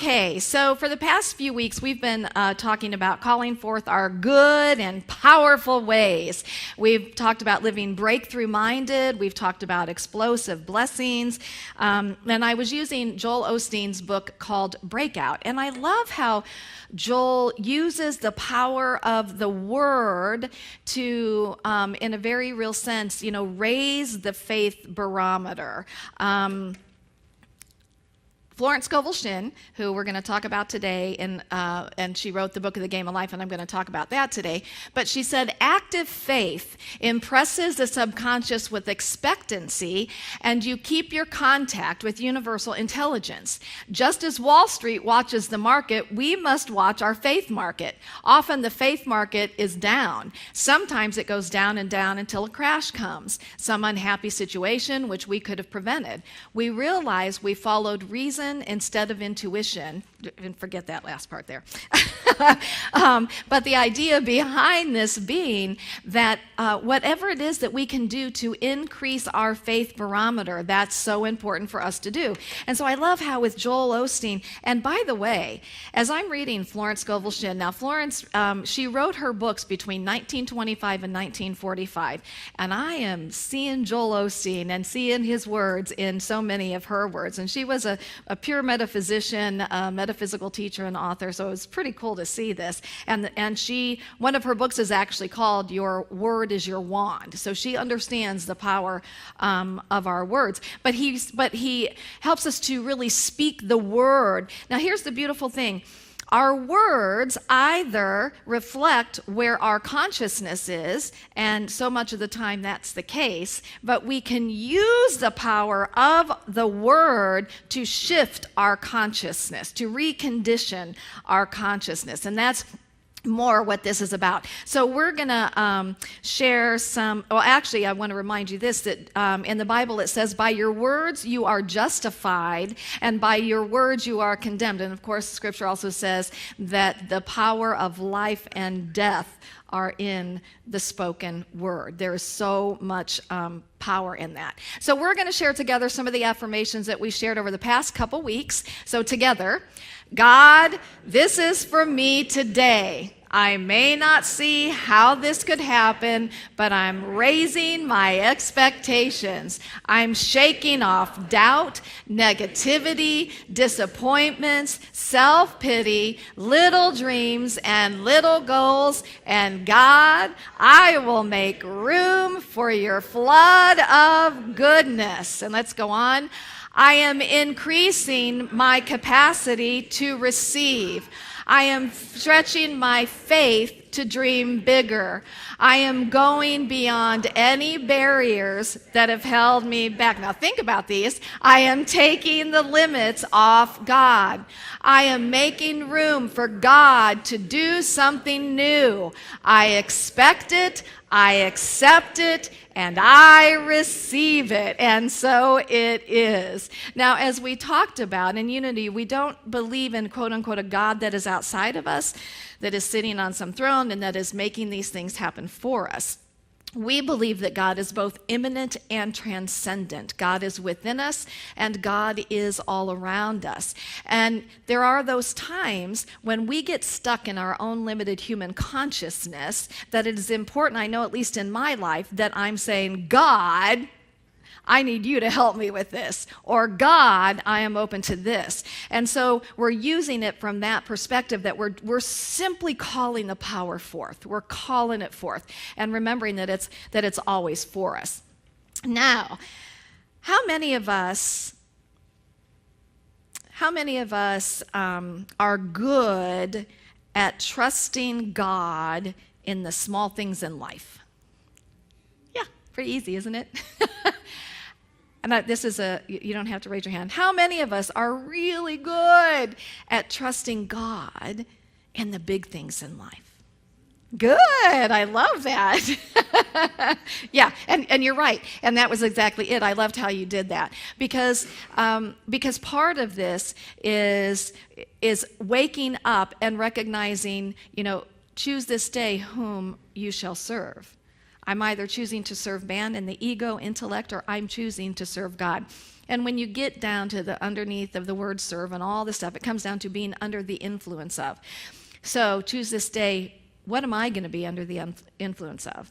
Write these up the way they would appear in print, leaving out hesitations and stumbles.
Okay, so for the past few weeks, we've been talking about calling forth our good and powerful ways. We've talked about living breakthrough-minded. We've talked about explosive blessings. And I was using Joel Osteen's book called Breakout. And I love how Joel uses the power of the word to, in a very real sense, raise the faith barometer. Florence Scovel-Shinn, who we're going to talk about today, and she wrote the book of the Game of Life, and I'm going to talk about that today. But she said, active faith impresses the subconscious with expectancy, and you keep your contact with universal intelligence. Just as Wall Street watches the market, we must watch our faith market. Often the faith market is down. Sometimes it goes down and down until a crash comes, some unhappy situation which we could have prevented. We realize we followed reason instead of intuition. And forget that last part there. But the idea behind this being that whatever it is that we can do to increase our faith barometer, that's so important for us to do. And so I love how with Joel Osteen, and by the way, as I'm reading Florence Scovel-Shinn, now Florence, she wrote her books between 1925 and 1945, and I am seeing Joel Osteen and seeing his words in so many of her words. And she was a pure metaphysician, metaphysical teacher and author, so it was pretty cool to see this. And one of her books is actually called Your Word is Your Wand. So she understands the power of our words. But he helps us to really speak the word. Now here's the beautiful thing. Our words either reflect where our consciousness is, and so much of the time that's the case, but we can use the power of the word to shift our consciousness, to recondition our consciousness. And that's more what this is about. So we're going to share some, well, actually, I want to remind you this, that in the Bible it says, by your words you are justified, and by your words you are condemned. And of course, Scripture also says that the power of life and death are in the spoken word. There is so much power in that. So we're going to share together some of the affirmations that we shared over the past couple weeks. So together, God, this is for me today. I may not see how this could happen, but I'm raising my expectations. I'm shaking off doubt, negativity, disappointments, self-pity, little dreams, and little goals. And God, I will make room for your flood of goodness. And let's go on. I am increasing my capacity to receive. I am stretching my faith to dream bigger. I am going beyond any barriers that have held me back. Now think about these. I am taking the limits off God. I am making room for God to do something new. I expect it, I accept it, and I receive it. And so it is. Now, as we talked about in Unity, we don't believe in, quote unquote, a God that is outside of us, that is sitting on some throne and that is making these things happen for us. We believe that God is both immanent and transcendent. God is within us and God is all around us. And there are those times when we get stuck in our own limited human consciousness that it is important, I know at least in my life, that I'm saying, God, I need you to help me with this. Or God, I am open to this. And so we're using it from that perspective that we're simply calling the power forth. We're calling it forth and remembering that it's always for us. Now, how many of us are good at trusting God in the small things in life? Yeah, pretty easy, isn't it? And you don't have to raise your hand. How many of us are really good at trusting God in the big things in life? Good, I love that. Yeah, and you're right. And that was exactly it. I loved how you did that. Because part of this is waking up and recognizing, choose this day whom you shall serve. I'm either choosing to serve man and the ego, intellect, or I'm choosing to serve God. And when you get down to the underneath of the word serve and all this stuff, it comes down to being under the influence of. So choose this day, what am I going to be under the influence of?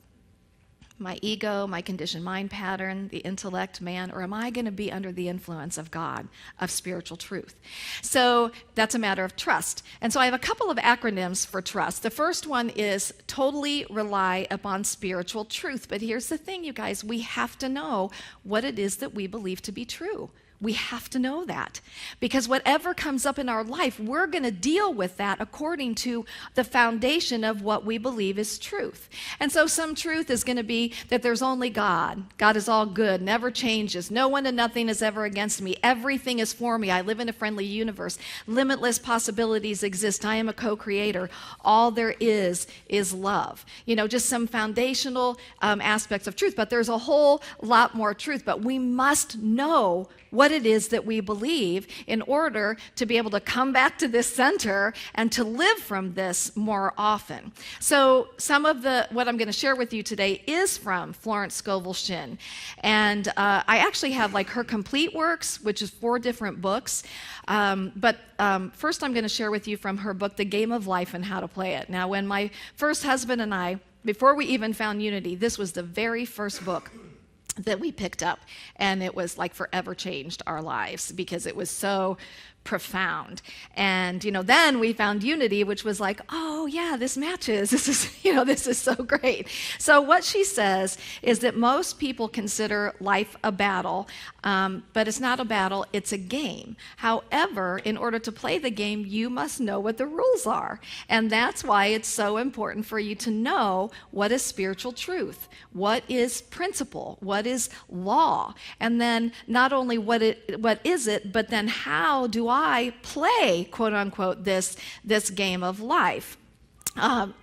My ego, my conditioned mind pattern, the intellect, man, or am I going to be under the influence of God, of spiritual truth? So that's a matter of trust. And so I have a couple of acronyms for trust. The first one is totally rely upon spiritual truth. But here's the thing, you guys, we have to know what it is that we believe to be true. We have to know that, because whatever comes up in our life, we're going to deal with that according to the foundation of what we believe is truth. And so some truth is going to be that there's only God. God is all good, never changes. No one and nothing is ever against me. Everything is for me. I live in a friendly universe. Limitless possibilities exist. I am a co-creator. All there is love. You know, just some foundational aspects of truth. But there's a whole lot more truth. But we must know what it is that we believe in order to be able to come back to this center and to live from this more often. So some of what I'm going to share with you today is from Florence Scovel Shinn. And I actually have like her complete works, which is 4 different books. But first I'm going to share with you from her book, The Game of Life and How to Play It. Now, when my first husband and I, before we even found unity, this was the very first book that we picked up, and it was like forever changed our lives because it was so profound. And then we found unity, which was like, oh yeah, this matches. This is so great. So what she says is that most people consider life a battle, but it's not a battle, it's a game. However, in order to play the game, you must know what the rules are. And that's why it's so important for you to know what is spiritual truth, what is principle, what is law, and then not only what is it, but then how do I play, quote unquote, this game of life.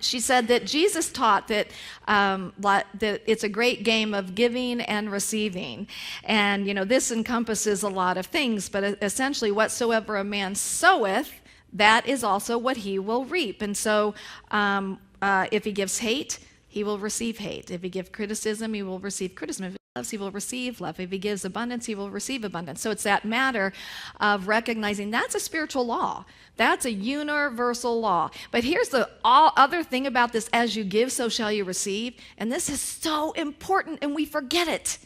She said that Jesus taught that it's a great game of giving and receiving. And, this encompasses a lot of things, but essentially whatsoever a man soweth, that is also what he will reap. And so if he gives hate, he will receive hate. If he gives criticism, he will receive criticism. If he loves, he will receive love. If he gives abundance, he will receive abundance. So it's that matter of recognizing that's a spiritual law. That's a universal law. But here's the other thing about this: as you give, so shall you receive. And this is so important, and we forget it.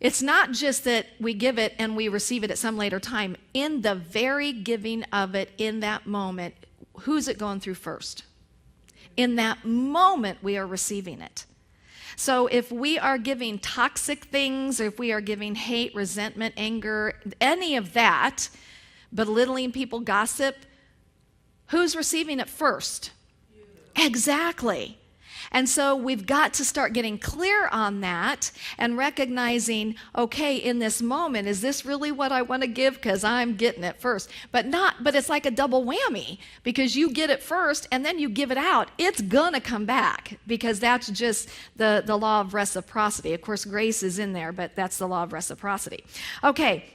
It's not just that we give it and we receive it at some later time. In the very giving of it, in that moment, who's it going through first? In that moment, we are receiving it. So if we are giving toxic things, or if we are giving hate, resentment, anger, any of that, belittling people, gossip, who's receiving it first? Exactly. And so we've got to start getting clear on that and recognizing, okay, in this moment, is this really what I want to give? Because I'm getting it first. But it's like a double whammy, because you get it first and then you give it out. It's going to come back, because that's just the law of reciprocity. Of course, grace is in there, but that's the law of reciprocity. Okay.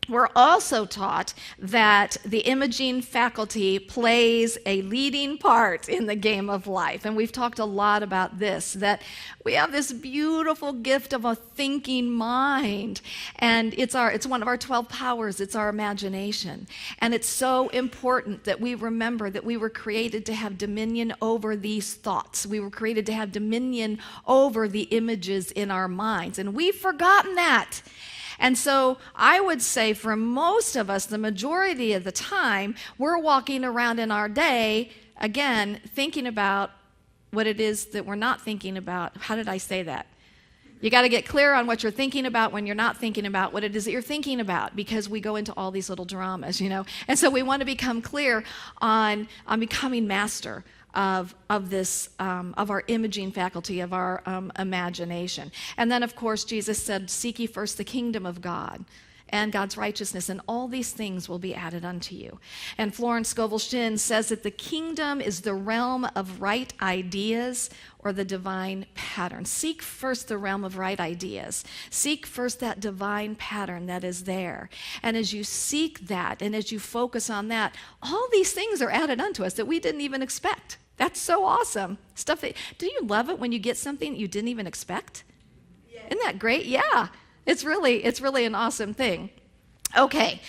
We're also taught that the imaging faculty plays a leading part in the game of life. And we've talked a lot about this, that we have this beautiful gift of a thinking mind. And it's one of our 12 powers. It's our imagination. And it's so important that we remember that we were created to have dominion over these thoughts. We were created to have dominion over the images in our minds. And we've forgotten that. And so I would say for most of us, the majority of the time, we're walking around in our day, again, thinking about what it is that we're not thinking about. How did I say that? You got to get clear on what you're thinking about when you're not thinking about what it is that you're thinking about, because we go into all these little dramas, And so we want to become clear on becoming master of our imaging faculty, of our imagination. And then, of course, Jesus said, seek ye first the kingdom of God and God's righteousness, and all these things will be added unto you. And Florence Scovel Shinn says that the kingdom is the realm of right ideas, or the divine pattern. Seek first the realm of right ideas. Seek first that divine pattern that is there. And as you seek that, and as you focus on that, all these things are added unto us that we didn't even expect. That's so awesome. Do you love it when you get something you didn't even expect? Yeah. Isn't that great? Yeah. It's really an awesome thing. Okay.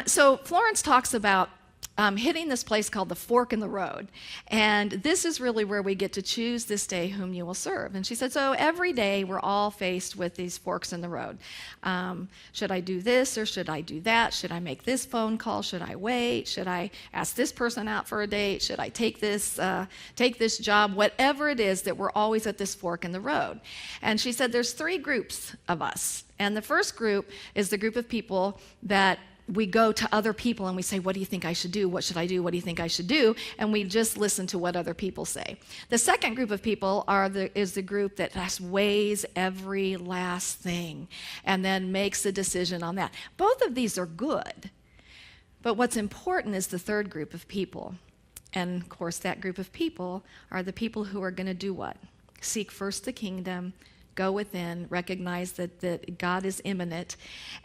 So Florence talks about hitting this place called the fork in the road. And this is really where we get to choose this day whom you will serve. And she said, so every day we're all faced with these forks in the road. Should I do this or should I do that? Should I make this phone call? Should I wait? Should I ask this person out for a date? Should I take this job? Whatever it is, that we're always at this fork in the road. And she said there's 3 groups of us. And the first group is the group of people that we go to other people and we say, what do you think I should do? What should I do? What do you think I should do? And we just listen to what other people say. The second group of people is the group that just weighs every last thing and then makes a decision on that. Both of these are good. But what's important is the third group of people. And of course, that group of people are the people who are going to do what? Seek first the kingdom, go within, recognize that God is immanent.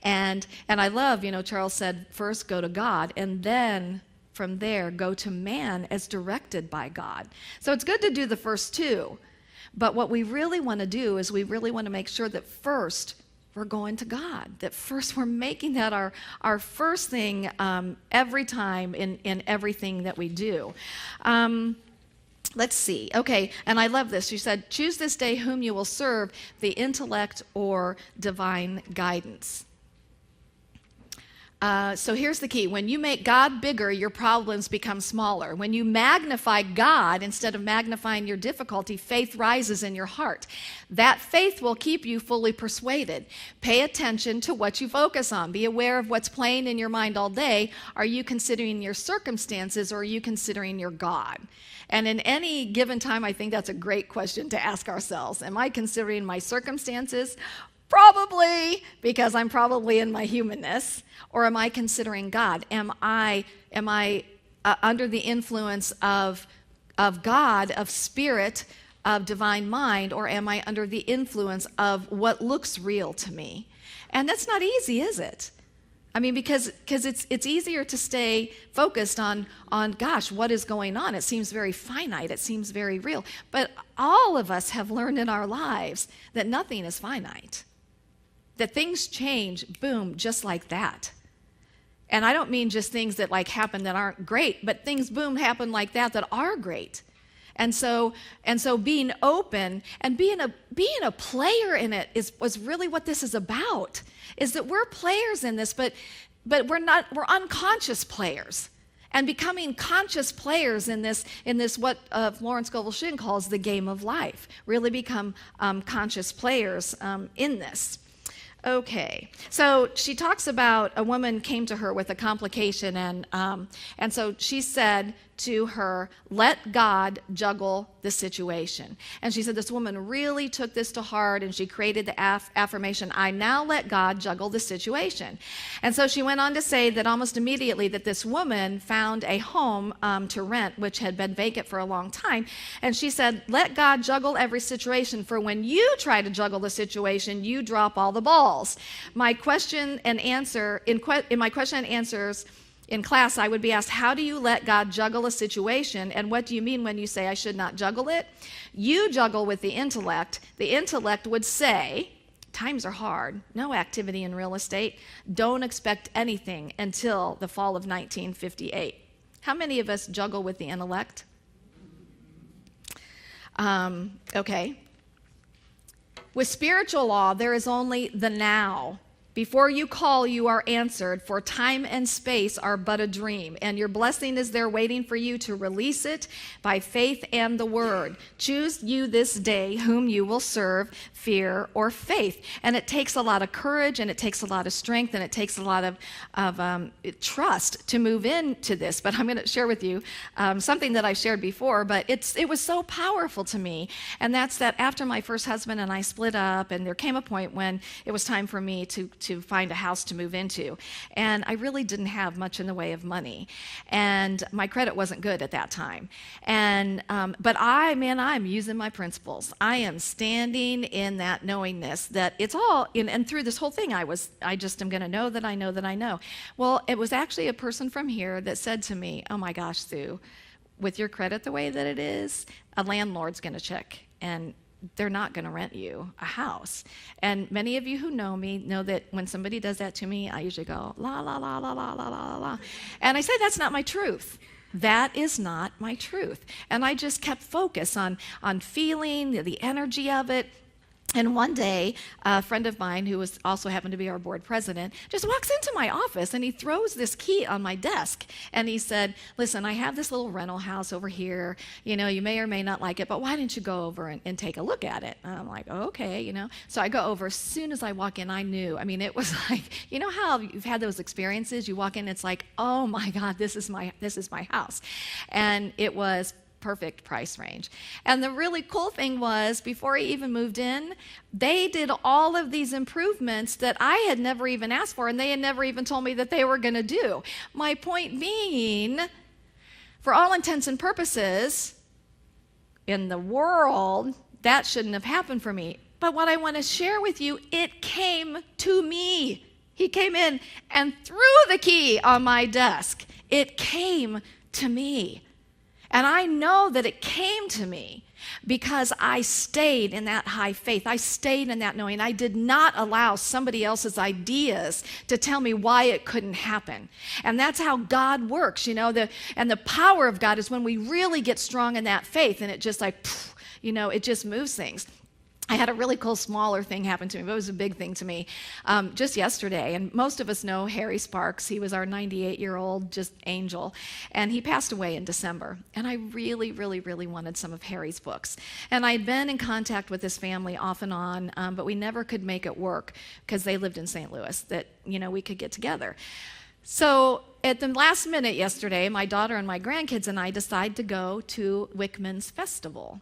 And I love, Charles said, first go to God, and then from there go to man as directed by God. So it's good to do the first 2. But what we really want to do is we really want to make sure that first we're going to God, that first we're making that our first thing every time in everything that we do. Let's see. Okay, and I love this. She said, choose this day whom you will serve, the intellect or divine guidance. So here's the key. When you make God bigger, your problems become smaller. When you magnify God instead of magnifying your difficulty, faith rises in your heart. That faith will keep you fully persuaded. Pay attention to what you focus on. Be aware of what's playing in your mind all day. Are you considering your circumstances or are you considering your God? And in any given time, I think that's a great question to ask ourselves. Am I considering my circumstances? Probably, because I'm probably in my humanness. Or am I considering God? Am I under the influence of God, of spirit, of divine mind, or am I under the influence of what looks real to me? And that's not easy, is it? I mean, because it's easier to stay focused on gosh, what is going on? It seems very finite. It seems very real. But all of us have learned in our lives that nothing is finite. That things change, boom, just like that. And I don't mean just things that happen that aren't great, but things, boom, happen like that are great. And so being open and being a player in it was really what this is about. Is that we're players in this, but we're unconscious players. And becoming conscious players in this what Florence Scovel-Shinn calls the game of life. Really become conscious players in this. Okay, so she talks about a woman came to her with a complication, and so she said to her, let God juggle the situation. And she said this woman really took this to heart, and she created the affirmation, I now let God juggle the situation. And so she went on to say that almost immediately that this woman found a home to rent, which had been vacant for a long time. And she said, let God juggle every situation, for when you try to juggle the situation, you drop all the balls. My question and answer, in my question and answers, in class, I would be asked, how do you let God juggle a situation? And what do you mean when you say I should not juggle it? You juggle with the intellect. The intellect would say, times are hard. No activity in real estate. Don't expect anything until the fall of 1958. How many of us juggle with the intellect? Okay. With spiritual law, there is only the now. Before you call, you are answered, for time and space are but a dream, and your blessing is there waiting for you to release it by faith and the word. Choose you this day whom you will serve, fear or faith. And it takes a lot of courage, and it takes a lot of strength, and it takes a lot of trust to move into this. But I'm going to share with you something that I've shared before, but it was so powerful to me. And that's that after my first husband and I split up, and there came a point when it was time for me to find a house to move into. And I really didn't have much in the way of money. And my credit wasn't good at that time. And but I'm using my principles. I am standing in that knowingness that it's all, and through this whole thing, I just am going to know that I know. Well, it was actually a person from here that said to me, oh my gosh, Sue, with your credit the way that it is, a landlord's going to check, and they're not going to rent you a house. And many of you who know me know that when somebody does that to me, I usually go, la, la, la, la, la, la, la, la. And I say, that's not my truth. That is not my truth. And I just kept focused on feeling the energy of it. And one day, a friend of mine, who was also happened to be our board president, just walks into my office and he throws this key on my desk. And he said, listen, I have this little rental house over here. You know, you may or may not like it, but why don't you go over and take a look at it? And I'm like, okay, you know. So I go over. As soon as I walk in, I knew. I mean, it was like, you know how you've had those experiences? You walk in, it's like, oh my God, this is my house. And it was perfect price range. And the really cool thing was, before he even moved in, they did all of these improvements that I had never even asked for, and they had never even told me that they were going to do. My point being, for all intents and purposes, in the world, that shouldn't have happened for me. But what I want to share with you, it came to me. He came in and threw the key on my desk. It came to me. And I know that it came to me because I stayed in that high faith. I stayed in that knowing. I did not allow somebody else's ideas to tell me why it couldn't happen. And that's how God works, you know. And the power of God is when we really get strong in that faith, and it just like, you know, it just moves things. I had a really cool smaller thing happen to me, but it was a big thing to me just yesterday. And most of us know Harry Sparks. He was our 98-year-old just angel. And he passed away in December. And I really, really, really wanted some of Harry's books. And I'd been in contact with his family off and on, but we never could make it work because they lived in St. Louis, that, you know, we could get together. So at the last minute yesterday, my daughter and my grandkids and I decided to go to Wickman's Festival.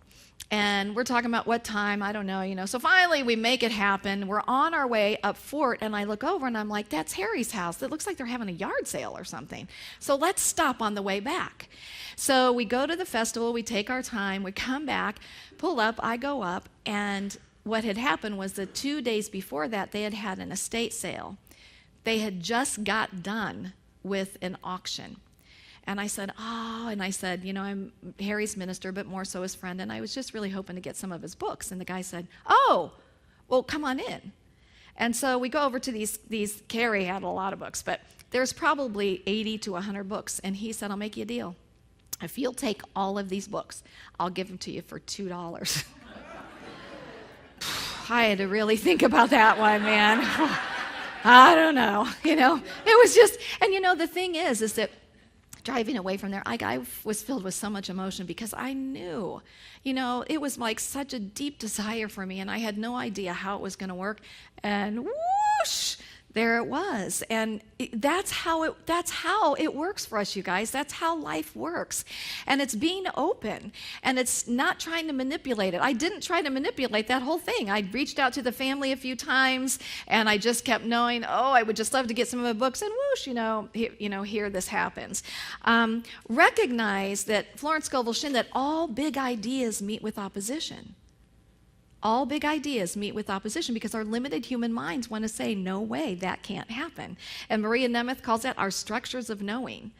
And we're talking about what time, I don't know, you know. So finally we make it happen. We're on our way up Fort, and I look over and I'm like, that's Harry's house. It looks like they're having a yard sale or something. So let's stop on the way back. So we go to the festival, we take our time, we come back, pull up, I go up, and what had happened was that 2 days before that, they had had an estate sale. They had just got done with an auction. And I said, you know, I'm Harry's minister, but more so his friend, and I was just really hoping to get some of his books. And the guy said, oh, well, come on in. And so we go over to these Harry had a lot of books, but there's probably 80 to 100 books. And he said, I'll make you a deal. If you'll take all of these books, I'll give them to you for $2. I had to really think about that one, man. I don't know, you know. It was just, and you know, the thing is that driving away from there, I was filled with so much emotion because I knew, you know, it was like such a deep desire for me, and I had no idea how it was going to work. And whoosh, there it was. And that's how it works for us, you guys. That's how life works. And it's being open, and it's not trying to manipulate it. I didn't try to manipulate that whole thing. I reached out to the family a few times, and I just kept knowing, oh, I would just love to get some of the books, and whoosh, here this happens. Recognize that, Florence Scovel Shinn, that all big ideas meet with opposition. All big ideas meet with opposition because our limited human minds want to say, no way, that can't happen. And Maria Nemeth calls that our structures of knowing.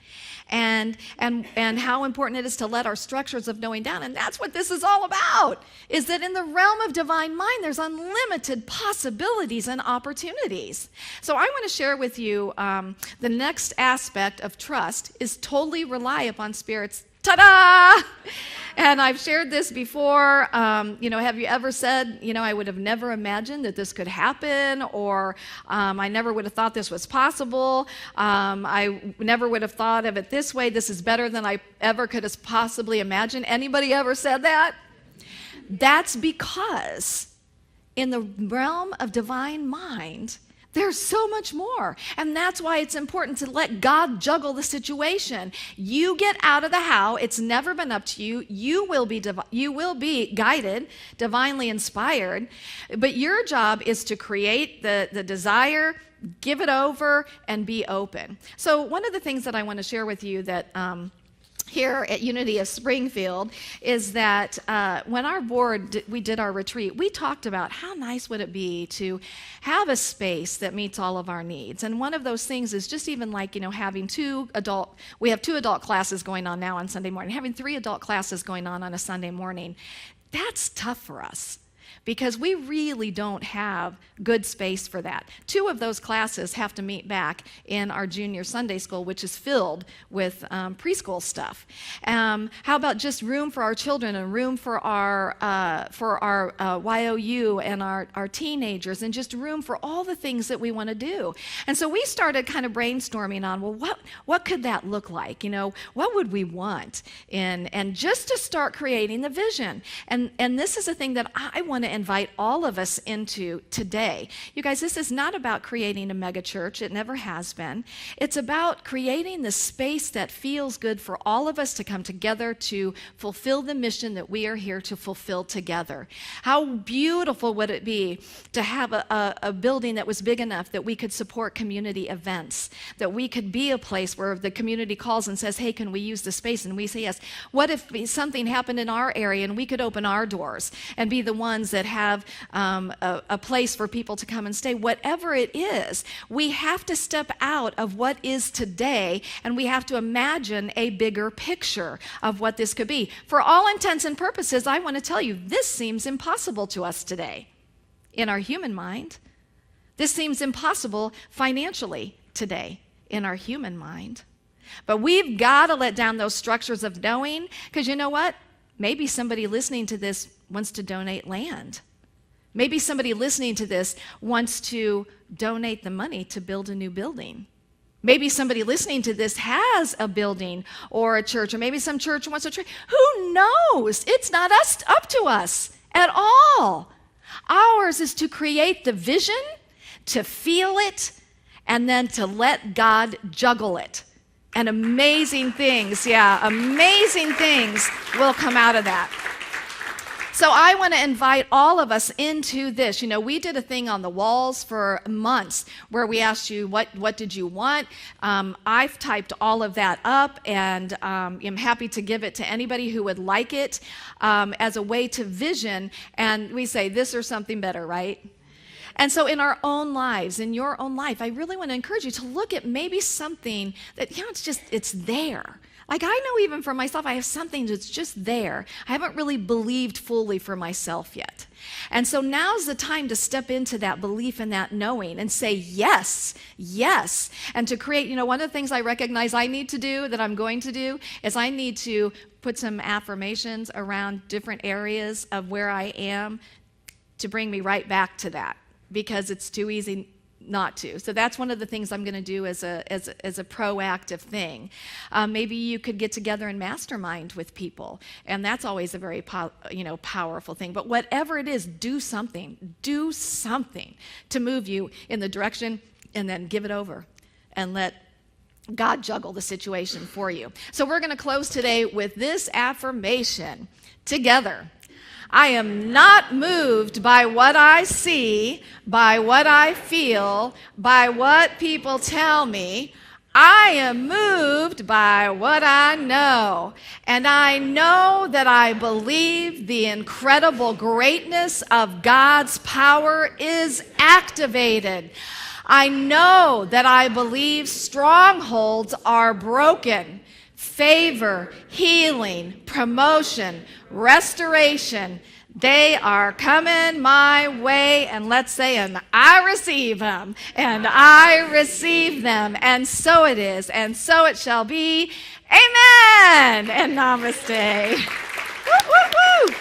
And how important it is to let our structures of knowing down. And that's what this is all about, is that in the realm of divine mind, there's unlimited possibilities and opportunities. So I want to share with you the next aspect of trust is totally rely upon Spirit's ta-da! And I've shared this before. Have you ever said, I would have never imagined that this could happen, or I never would have thought this was possible. I never would have thought of it this way. This is better than I ever could have possibly imagined. Anybody ever said that? That's because in the realm of divine mind, there's so much more. And that's why it's important to let God juggle the situation. You get out of the how. It's never been up to you. You will be guided, divinely inspired. But your job is to create the desire, give it over, and be open. So one of the things that I want to share with you that here at Unity of Springfield is that when our board, we did our retreat, we talked about how nice would it be to have a space that meets all of our needs. And one of those things is just even like, having we have 2 adult classes going on now on Sunday morning, having 3 adult classes going on a Sunday morning. That's tough for us, because we really don't have good space for that. 2 of those classes have to meet back in our junior Sunday school, which is filled with preschool stuff. How about just room for our children and room for our YOU and our teenagers, and just room for all the things that we want to do? And so we started kind of brainstorming on, well, what could that look like? What would we want? And just to start creating the vision. And this is a thing that I want to invite all of us into today. You guys, this is not about creating a mega church. It never has been. It's about creating the space that feels good for all of us to come together to fulfill the mission that we are here to fulfill together. How beautiful would it be to have a building that was big enough that we could support community events, that we could be a place where the community calls and says, hey, can we use the space? And we say yes. What if something happened in our area and we could open our doors and be the ones that have a place for people to come and stay? Whatever it is, we have to step out of what is today, and we have to imagine a bigger picture of what this could be. For all intents and purposes, I want to tell you, this seems impossible to us today in our human mind. This seems impossible financially today in our human mind. But we've got to let down those structures of knowing, because you know what? Maybe somebody listening to this wants to donate land. Maybe somebody listening to this wants to donate the money to build a new building. Maybe somebody listening to this has a building or a church, or maybe some church wants a church. Who knows? It's not up to us at all. Ours is to create the vision, to feel it, and then to let God juggle it. And amazing things will come out of that. So I want to invite all of us into this. We did a thing on the walls for months where we asked you, what did you want? I've typed all of that up, and I'm happy to give it to anybody who would like it as a way to vision. And we say this or something better, right? And so in our own lives, in your own life, I really want to encourage you to look at maybe something that, it's there. Like, I know even for myself, I have something that's just there. I haven't really believed fully for myself yet. And so now's the time to step into that belief and that knowing and say yes, yes. And to create, one of the things I recognize I need to do, that I'm going to do, is I need to put some affirmations around different areas of where I am to bring me right back to that, because it's too easy not to. So that's one of the things I'm going to do as a proactive thing. Maybe you could get together and mastermind with people, and that's always a very powerful thing. But whatever it is, do something to move you in the direction, and then give it over and let God juggle the situation for you. So we're going to close today with this affirmation together. I am not moved by what I see, by what I feel, by what people tell me. I am moved by what I know. And I know that I believe the incredible greatness of God's power is activated. I know that I believe strongholds are broken. Favor, healing, promotion, restoration, they are coming my way. And let's say, and I receive them, and I receive them. And so it is, and so it shall be. Amen. And namaste. Woo, woo, woo.